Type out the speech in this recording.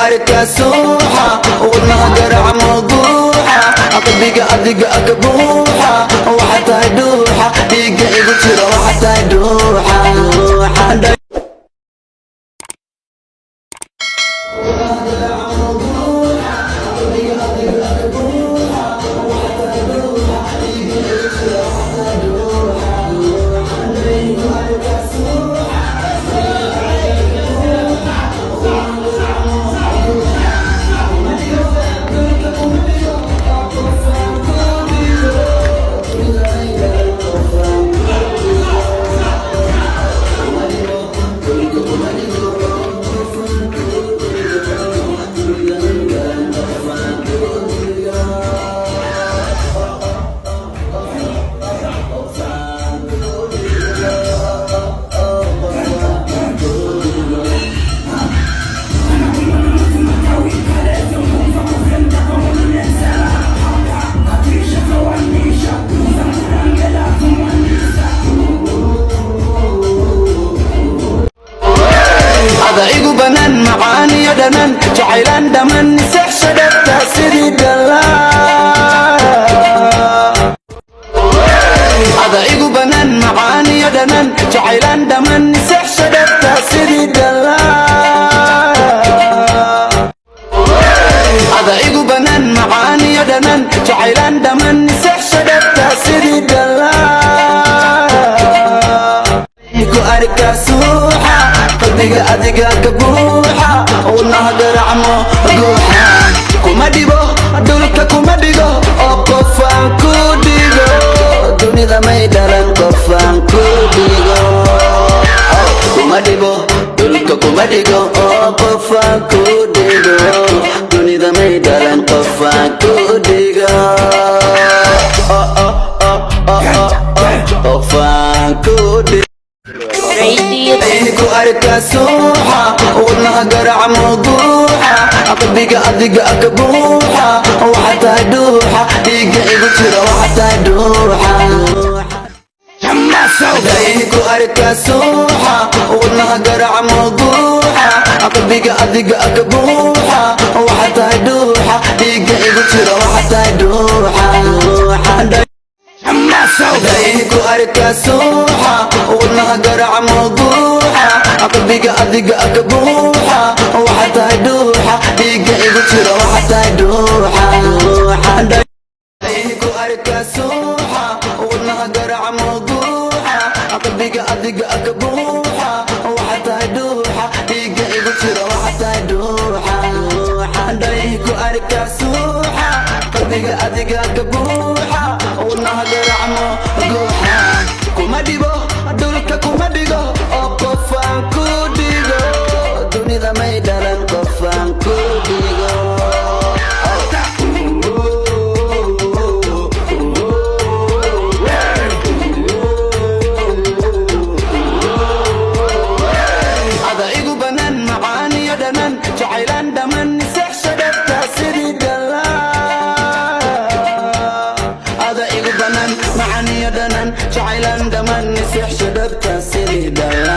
أركا سوحة ودنها قرع موضوحة قلبك أدق أقبوحة وحتى يدوحة ديقة يقتل وحتى يدوحة igu banan macaani yo dhanan jacaylaan dhamman seexsha dhabta sidii dhalaada igu banan macaani yo dhanan jacaylaan dhamman seexsha dhabta sidii dhalaada igu banan macaani yo dhanan jacaylaan dhamman seexsha dhabta sidii dhalaada ku arka suuxa qalbiga adiga ka buuxa wadnaha garacmo guuxa kuma dhibo dhulka kuma dhigo oo qofaan ku dhigo dunida may dhalan qofaan ku dhigo kuma dhibo dhulka kuma dhigo oo qofaan ku dhigo dunida may dhalan qofaan ku dhigo qofaan ku dhigo ku arka suuxa wadnaha garaca mawduuxa qalbiga adiga ka buuxa waxataa dhuuxa dhiiga igu jira waxataa dhuuxa ku arka suuxa wadnaha garaca mawduuxa qalbiga adiga ka buuxa waxataa dhuuxa dhiiga igu jira waxataa dhuuxa ku arka suuxa wadnaha garaca mawduuxa qalbiga adiga ka buuxa waxataa dhuuxa dhiiga igu jira waxataa dhuuxa ku arka suuxa wadnaha garaca mawduuxa qalbiga adiga ka buuxa waxataa dhuuxa dhiiga igu jira waxataa dhuuxa ku arka suuxa qalbiga adiga ka buuxa wadnaha garaca mawduuxa kuma dhibo dhulka kuma dhigo oo qofaan ku dhigo dunida may dhalan qofaan ku dhigo ada igu banan macaani yo dhanan jacaylaan dhamman seexsha dhabta sidii dhalaada igu banan macaani yo dhanan jacaylaan dhamman seexsha dhabta sidii dhalaada